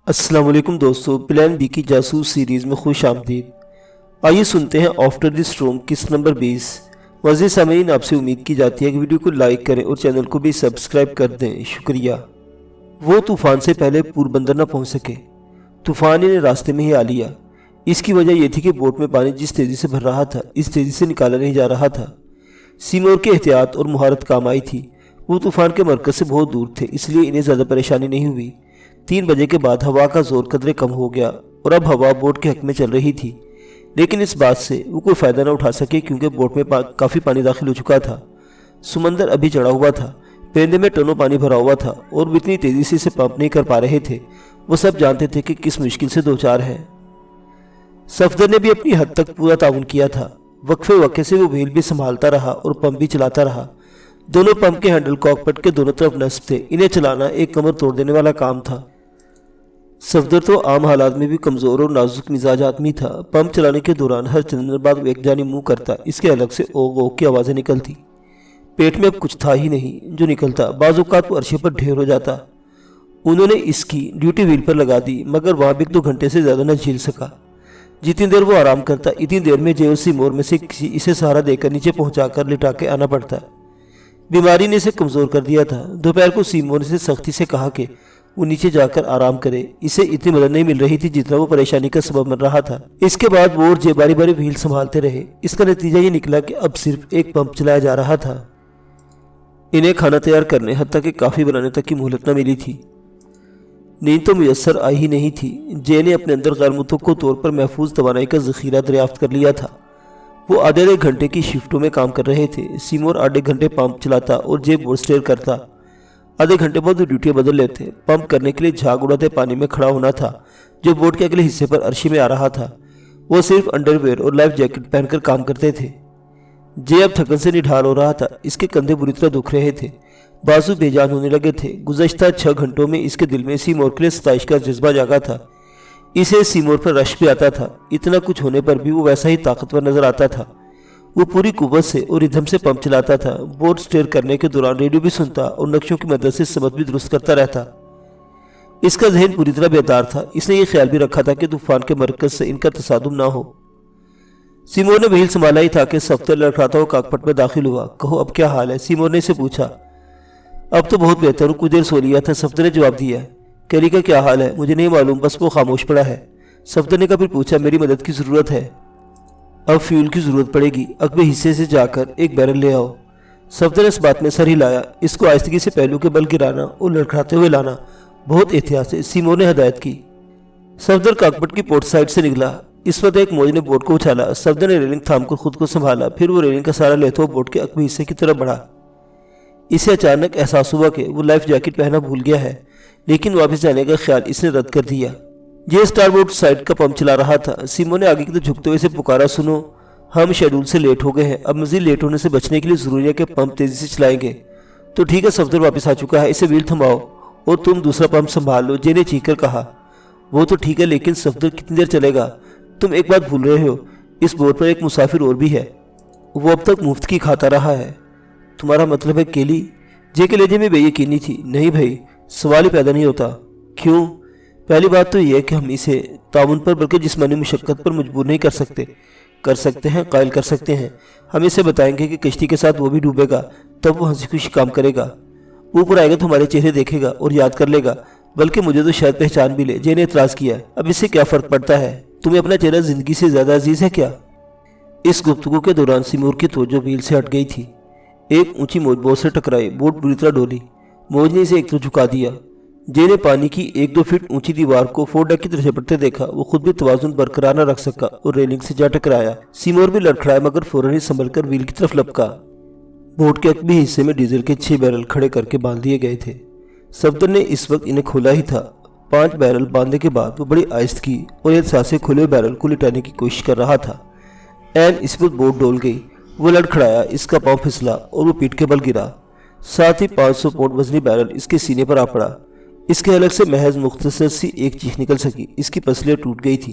السلام علیکم دوستو، پلان بی کی جاسوس سیریز میں خوش آمدید۔ آئیے سنتے ہیں آفٹر دی اسٹارم قسط نمبر 20۔ معزز سامعین، آپ سے امید کی جاتی ہے کہ ویڈیو کو لائک کریں اور چینل کو بھی سبسکرائب کر دیں، شکریہ۔ وہ طوفان سے پہلے پوربندر نہ پہنچ سکے۔ طوفان انہیں راستے میں ہی آ لیا۔ اس کی وجہ یہ تھی کہ بوٹ میں پانی جس تیزی سے بھر رہا تھا اس تیزی سے نکالا نہیں جا رہا تھا۔ سیمور کے احتیاط اور مہارت کام آئی تھی۔ وہ طوفان کے مرکز سے بہت دور تھے، اس لیے انہیں زیادہ پریشانی نہیں ہوئی۔ 3 بجے کے بعد ہوا کا زور قدرے کم ہو گیا اور اب ہوا بوٹ کے حق میں چل رہی تھی، لیکن اس بات سے وہ کوئی فائدہ نہ اٹھا سکے کیونکہ بوٹ میں کافی پانی داخل ہو چکا تھا۔ سمندر ابھی چڑھا ہوا تھا، پیندے میں ٹنوں پانی بھرا ہوا تھا اور وہ اتنی تیزی سے اسے پمپ نہیں کر پا رہے تھے۔ وہ سب جانتے تھے کہ کس مشکل سے دوچار ہے۔ صفدر نے بھی اپنی حد تک پورا تعاون کیا تھا۔ وقفے وقفے سے وہ وہیل بھی سنبھالتا رہا اور پمپ بھی چلاتا رہا۔ دونوں پمپ کے ہینڈل کاکپٹ کے دونوں طرف نصب تھے، انہیں چلانا ایک کمر توڑ دینے والا کام تھا۔ صفدر تو عام حالات میں بھی کمزور اور نازک مزاج آدمی تھا۔ پمپ چلانے کے دوران ہر چند منٹ بعد وہ ایک جانب منہ کرتا، اس کے الگ سے اوگ اوگ کی آوازیں نکلتی۔ پیٹ میں اب کچھ تھا ہی نہیں جو نکلتا، بعض اوقات وہ عرشے پر ڈھیر ہو جاتا۔ انہوں نے اس کی ڈیوٹی ویل پر لگا دی، مگر وہاں بھی 2 گھنٹے سے زیادہ نہ جھیل سکا۔ جتنی دیر وہ آرام کرتا اتنی دیر میں جے سیمور میں سے کسی اسے سہارا دے کر نیچے پہنچا کر لٹا کے آنا پڑتا۔ بیماری نے اسے کمزور کر دیا تھا۔ دوپہر کو سیمور نے سختی سے کہا کہ وہ نیچے جا کر آرام کرے۔ اسے اتنی مدد نہیں مل رہی تھی جتنا وہ پریشانی کا سبب بن رہا تھا۔ اس کے بعد وہ اور جے باری باری وہیل سنبھالتے رہے۔ اس کا نتیجہ یہ نکلا کہ اب صرف ایک پمپ چلایا جا رہا تھا۔ انہیں کھانا تیار کرنے حتیٰ کہ کافی بنانے تک کی مہلت نہ ملی تھی۔ نیند تو میسر آئی ہی نہیں تھی۔ جے نے اپنے اندر غیر متوقع طور پر محفوظ توانائی کا ذخیرہ دریافت کر لیا تھا۔ وہ آدھے گھنٹے کی شفٹوں میں کام کر رہے تھے۔ سیمور آدھے گھنٹے پمپ چلاتا اور جے بورڈ سٹیئر کرتا۔ آدھے گھنٹے بعد وہ ڈیوٹیاں بدل لیتے۔ پمپ کرنے کے لیے جھاگ اڑاتے پانی میں کھڑا ہونا تھا جو بوٹ کے اگلے حصے پر عرشی میں آ رہا تھا۔ وہ صرف انڈر ویئر اور لائف جیکٹ پہن کر کام کرتے تھے۔ جے اب تھکن سے نڈھال ہو رہا تھا، اس کے کندھے بری طرح دکھ رہے تھے، بازو بے جان ہونے لگے تھے۔ گزشتہ 6 گھنٹوں میں اس کے دل میں سیمور کے لیے ستائش کا جذبہ جاگا تھا۔ اسے سیمور پر رشک بھی آتا تھا۔ اتنا کچھ ہونے پر بھی وہ ویسا ہی طاقتور نظر آتا تھا۔ وہ پوری قوت سے اور ردھم سے پمپ چلاتا تھا۔ بوٹ سٹیئر کرنے کے دوران ریڈیو بھی سنتا اور نقشوں کی مدد سے سمت بھی درست کرتا رہتا۔ اس کا ذہن پوری طرح بیدار تھا۔ اس نے یہ خیال بھی رکھا تھا کہ طوفان کے مرکز سے ان کا تصادم نہ ہو۔ سیمور نے وہیل سنبھالا ہی تھا کہ صفدر لڑکھڑاتا ہوا کاکپٹ میں داخل ہوا۔ کہو اب کیا حال ہے؟ سیمور نے اسے پوچھا۔ اب تو بہت بہتر ہوں، کچھ دیر سو لیا تھا، صفدر نے جواب دیا۔ کیری کا کیا حال ہے؟ مجھے نہیں معلوم، بس وہ خاموش پڑا ہے۔ صفدر نے پھر پوچھا، میری مدد کی ضرورت ہے۔ اب فیول کی ضرورت پڑے گی، اگلے حصے سے جا کر ایک بیرل لے آؤ۔ صفدر نے اس بات میں سر ہلایا۔ اس کو آہستگی سے پہلو کے بل گرانا اور لڑکھڑاتے ہوئے لانا، بہت احتیاط سے، سیمور نے ہدایت کی۔ صفدر کاکپٹ کی پورٹ سائڈ سے نکلا۔ اس وقت ایک موج نے بوٹ کو اچھالا۔ صفدر نے ریلنگ تھام کر خود کو سنبھالا، پھر وہ ریلنگ کا سہارا لیتے ہوئے بوٹ کے عقبی حصے کی طرف بڑھا۔ اسے اچانک احساس ہوا کہ وہ لائف جیکٹ پہنا بھول گیا ہے، لیکن واپس جانے کا خیال اس نے رد کر دیا۔ یہ اسٹار بورڈ سائڈ کا پمپ چلا رہا تھا۔ سیمور نے آگے کی طرف جھکتے ہوئے اسے پکارا، سنو، ہم شیڈول سے لیٹ ہو گئے ہیں، اب مزید لیٹ ہونے سے بچنے کے لیے ضروری ہے کہ پمپ تیزی سے چلائیں گے۔ تو ٹھیک ہے، صفدر واپس آ چکا ہے، اسے ویل تھماؤ اور تم دوسرا پمپ سنبھال لو، جے نے چیخ کر کہا۔ وہ تو ٹھیک ہے، لیکن صفدر کتنی دیر چلے گا؟ تم ایک بات بھول رہے ہو، اس بورڈ پر ایک مسافر اور بھی ہے، وہ اب تک مفت کی کھاتا رہا ہے۔ تمہارا مطلب ہے کیلی؟ جے کے لہجے میں بے یقینی تھی۔ نہیں بھائی، سوال ہی پیدا نہیں ہوتا۔ کیوں؟ پہلی بات تو یہ ہے کہ ہم اسے تعاون پر بلکہ جسمانی مشقت پر مجبور نہیں کر سکتے۔ کر سکتے ہیں، قائل کر سکتے ہیں۔ ہم اسے بتائیں گے کہ کشتی کے ساتھ وہ بھی ڈوبے گا، تب وہ ہنسی خوشی کام کرے گا۔ اوپر آئے گا تو ہمارے چہرے دیکھے گا اور یاد کر لے گا، بلکہ مجھے تو شاید پہچان بھی لے۔ جے نے اعتراض کیا، اب اس سے کیا فرق پڑتا ہے؟ تمہیں اپنا چہرہ زندگی سے زیادہ عزیز ہے کیا؟ اس گفتگو کے دوران سیمور کی توجہ وہیل سے ہٹ گئی تھی۔ ایک اونچی موج بوٹ سے ٹکرائی، بوٹ بری طرح ڈولی۔ موج نے اسے ایک طرف جھکا دیا۔ جے نے پانی کی 1-2 فٹ اونچی دیوار کو فور ڈیک کی طرف جھپٹتے دیکھا۔ وہ خود بھی توازن برقرار نہ رکھ سکا اور ریلنگ سے جا ٹکرایا۔ سیمور بھی لڑکھڑایا مگر فوراً ہی سنبھل کر ویل کی طرف لپکا۔ بوٹ کے عقبی حصے میں ڈیزل کے 6 بیرل کھڑے کر کے باندھ دیے گئے تھے۔ صفدر نے اس وقت انہیں کھولا ہی تھا۔ 5 بیرل باندھنے کے بعد وہ بڑی آہستگی اور احتیاط سے کھلے بیرل کو لٹانے کی کوشش کر رہا تھا۔ اس وقت بوٹ ڈول گئی۔ وہ لڑکھڑایا، اس کا پاؤں پھسلا اور وہ پیٹ کے بل گرا۔ ساتھ ہی 500 پاؤنڈ وزنی بیرل اس کے سینے پر آ پڑا۔ اس کے حلق سے محض مختصر سی ایک چیخ نکل سکی۔ اس کی پسلیاں ٹوٹ گئی تھی۔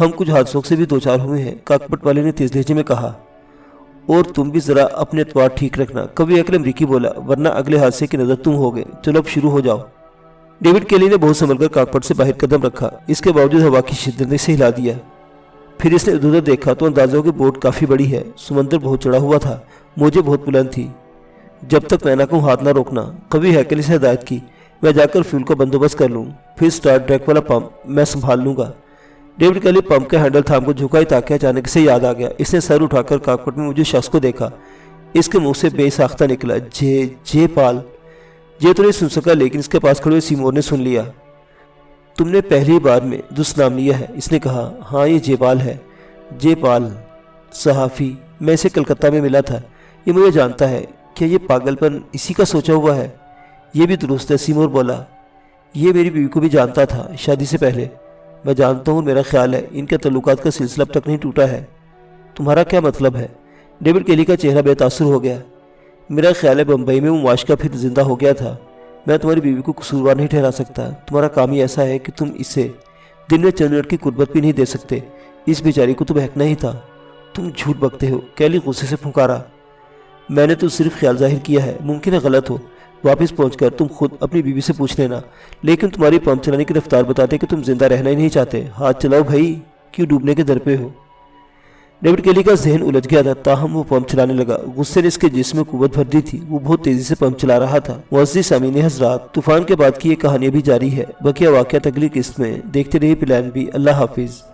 ہم کچھ حادثوں سے بھی دو چار ہوئے ہیں، کاکپٹ والے نے تیز لہجے میں کہا۔ اور تم بھی ذرا اپنے اعتبار ٹھیک رکھنا، کبھی اکل امریکی بولا، ورنہ اگلے حادثے کی نظر تم ہوگے۔ چلو اب شروع ہو جاؤ۔ ڈیوڈ کیلی نے بہت سنبھل کر کاکپٹ سے باہر قدم رکھا، اس کے باوجود ہوا کی شدت نے اسے ہلا دیا۔ پھر اس نے ادھر ادھر دیکھا تو اندازہ ہو کہ بوٹ کافی بڑی ہے، سمندر بہت چڑھا ہوا تھا، موجیں بہت بلند تھی۔ جب تک میں نہ کہوں ہاتھ نہ روکنا۔ کبھی ہیکل سے ہدایت کی، میں جا کر فیول کا بندوبست کر لوں، پھر سٹارٹ ٹریک والا پمپ میں سنبھال لوں گا۔ ڈیوڈ کیلی پمپ کا ہینڈل تھام کو جھکائی تاکہ اچانک سے یاد آ گیا۔ اس نے سر اٹھا کر کاکپٹ میں مجھے شخص کو دیکھا، اس کے منہ سے بے ساختہ نکلا، جے پال۔ یہ تو نہیں سن سکا، لیکن اس کے پاس کھڑے ہوئے سیمور نے سن لیا۔ تم نے پہلی بار میں درست نام لیا ہے، اس نے کہا۔ ہاں یہ جے پال ہے۔ جے پال صحافی، میں اسے کلکتہ میں ملا تھا، یہ مجھے جانتا ہے۔ کیا یہ پاگل پن اسی کا سوچا ہوا ہے؟ یہ بھی درست ہے، سیمور بولا۔ یہ میری بیوی کو بھی جانتا تھا شادی سے پہلے۔ میں جانتا ہوں، میرا خیال ہے ان کے تعلقات کا سلسلہ اب تک نہیں ٹوٹا ہے۔ تمہارا کیا مطلب ہے؟ ڈیوڈ کیلی کا چہرہ بے تاثر ہو گیا۔ میرا خیال ہے بمبئی میں وہ معاشقہ پھر زندہ ہو گیا تھا۔ میں تمہاری بیوی کو قصوروار نہیں ٹھہرا سکتا، تمہارا کام ہی ایسا ہے کہ تم اسے دن میں چند منٹ کی قربت بھی نہیں دے سکتے۔ اس بیچاری کو تو بہکنا ہی تھا۔ تم جھوٹ بکتے ہو، کیلی غصے سے پھنکارا۔ میں نے تو صرف خیال ظاہر کیا ہے، ممکن ہے غلط ہو۔ واپس پہنچ کر تم خود اپنی بیوی سے پوچھ لینا، لیکن تمہاری پمپ چلانے کی رفتار بتاتے کہ تم زندہ رہنا ہی نہیں چاہتے۔ ہاتھ چلاؤ بھائی، کیوں ڈوبنے کے در پہ ہو؟ ڈیوڈ کیلی کا ذہن الجھ گیا تھا، تاہم وہ پمپ چلانے لگا۔ غصے نے اس کے جسم میں قوت بھر دی تھی، وہ بہت تیزی سے پمپ چلا رہا تھا۔ معزز سامعین حضرات، طوفان کے بعد کی یہ کہانی بھی جاری ہے، بقیہ واقعات اگلی قسط میں۔ دیکھتے رہیے پلان بی۔ اللہ حافظ۔